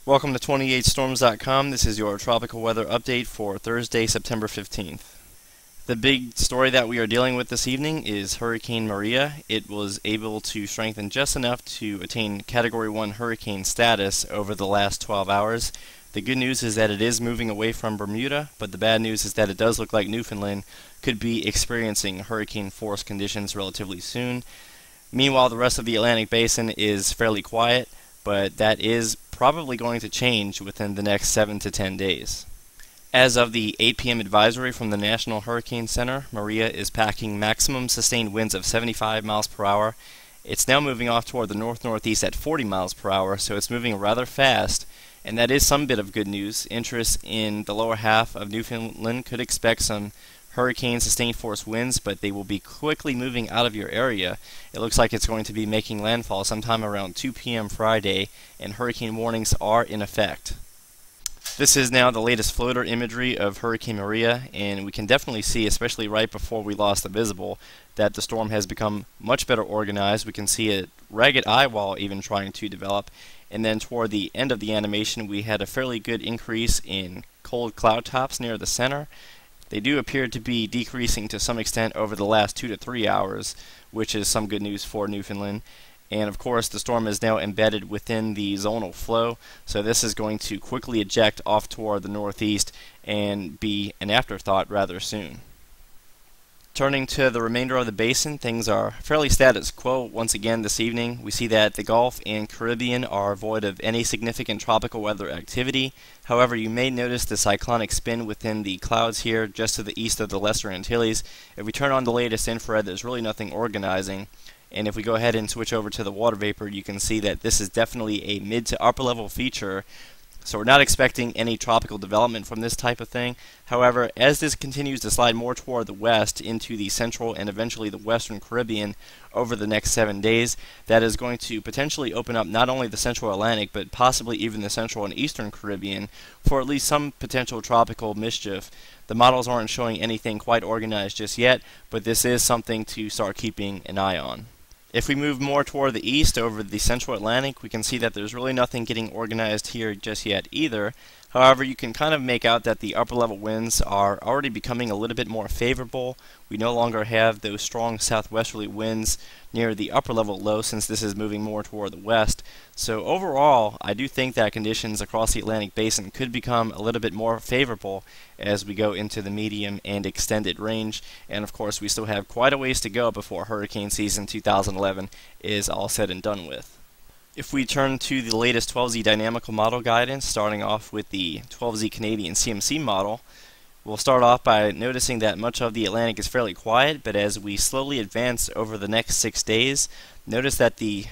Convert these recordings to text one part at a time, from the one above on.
Welcome to 28storms.com. This is your tropical weather update for Thursday, September 15th. The big story that we are dealing with this evening is Hurricane Maria. It was able to strengthen just enough to attain Category 1 hurricane status over the last 12 hours. The good news is that it is moving away from Bermuda, but the bad news is that it does look like Newfoundland could be experiencing hurricane force conditions relatively soon. Meanwhile, the rest of the Atlantic Basin is fairly quiet, but that is probably going to change within the next 7 to 10 days. As of the 8 p.m. advisory from the National Hurricane Center, Maria is packing maximum sustained winds of 75 miles per hour. It's now moving off toward the north-northeast at 40 miles per hour, so it's moving rather fast, and that is some bit of good news. Interest in the lower half of Newfoundland could expect some hurricane sustained force winds, but they will be quickly moving out of your area. It looks like it's going to be making landfall sometime around 2 p.m. Friday, and hurricane warnings are in effect. This is now the latest floater imagery of Hurricane Maria, and we can definitely see, especially right before we lost the visible, that the storm has become much better organized. We can see a ragged eye wall even trying to develop, and then toward the end of the animation we had a fairly good increase in cold cloud tops near the center. They do appear to be decreasing to some extent over the last 2 to 3 hours, which is some good news for Newfoundland. And of course the storm is now embedded within the zonal flow, so this is going to quickly eject off toward the northeast and be an afterthought rather soon. Turning to the remainder of the basin, things are fairly status quo once again this evening. We see that the Gulf and Caribbean are void of any significant tropical weather activity. However, you may notice the cyclonic spin within the clouds here just to the east of the Lesser Antilles. If we turn on the latest infrared, there's really nothing organizing. And if we go ahead and switch over to the water vapor, you can see that this is definitely a mid to upper level feature. So we're not expecting any tropical development from this type of thing. However, as this continues to slide more toward the west into the central and eventually the western Caribbean over the next 7 days, that is going to potentially open up not only the central Atlantic, but possibly even the central and eastern Caribbean for at least some potential tropical mischief. The models aren't showing anything quite organized just yet, but this is something to start keeping an eye on. If we move more toward the east over the central Atlantic, we can see that there's really nothing getting organized here just yet either. However, you can kind of make out that the upper level winds are already becoming a little bit more favorable. We no longer have those strong southwesterly winds near the upper level low since this is moving more toward the west. So overall, I do think that conditions across the Atlantic Basin could become a little bit more favorable as we go into the medium and extended range. And of course, we still have quite a ways to go before hurricane season 2011 is all said and done with. If we turn to the latest 12Z dynamical model guidance, starting off with the 12Z Canadian CMC model, we'll start off by noticing that much of the Atlantic is fairly quiet, but as we slowly advance over the next 6 days, notice that the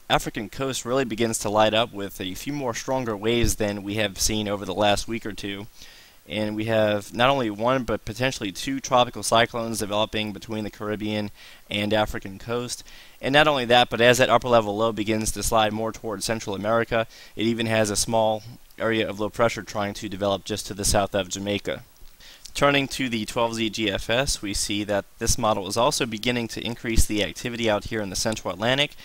African coast really begins to light up with a few more stronger waves than we have seen over the last week or two. And we have not only one but potentially 2 tropical cyclones developing between the Caribbean and African coast. And not only that, but as that upper level low begins to slide more toward Central America, it even has a small area of low pressure trying to develop just to the south of Jamaica. Turning to the 12Z GFS, we see that this model is also beginning to increase the activity out here in the Central Atlantic.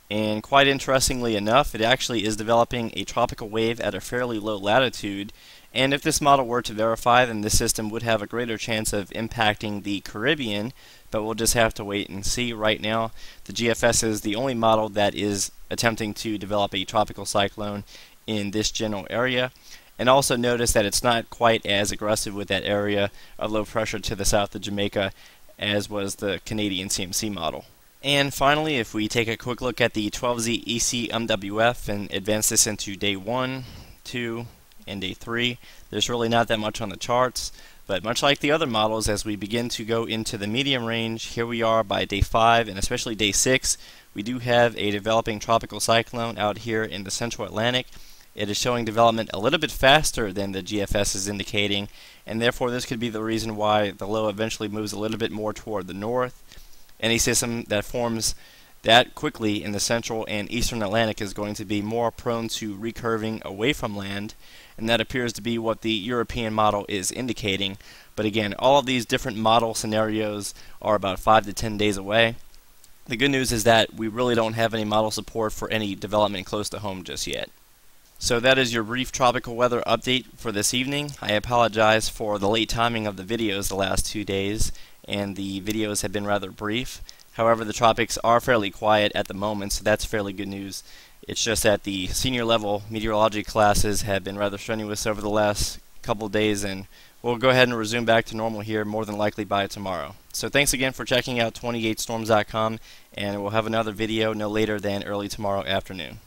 And quite interestingly enough, it actually is developing a tropical wave at a fairly low latitude. And if this model were to verify, then this system would have a greater chance of impacting the Caribbean, but we'll just have to wait and see. Right now, the GFS is the only model that is attempting to develop a tropical cyclone in this general area. And also notice that it's not quite as aggressive with that area of low pressure to the south of Jamaica as was the Canadian CMC model. And finally, if we take a quick look at the 12Z EC-MWF and advance this into day 1, 2, and day 3, there's really not that much on the charts, but much like the other models, as we begin to go into the medium range, here we are by day 5 and especially day 6, we do have a developing tropical cyclone out here in the central Atlantic. It is showing development a little bit faster than the GFS is indicating, and therefore this could be the reason why the low eventually moves a little bit more toward the north. Any system that forms that quickly in the central and eastern Atlantic is going to be more prone to recurving away from land, and that appears to be what the European model is indicating. But again, all of these different model scenarios are about 5 to 10 days away. The good news is that we really don't have any model support for any development close to home just yet. So that is your brief tropical weather update for this evening. I apologize for the late timing of the videos the last 2 days, and the videos have been rather brief. However, the tropics are fairly quiet at the moment, so that's fairly good news. It's just that the senior level meteorology classes have been rather strenuous over the last couple of days, and we'll go ahead and resume back to normal here more than likely by tomorrow. So thanks again for checking out 28storms.com, and we'll have another video no later than early tomorrow afternoon.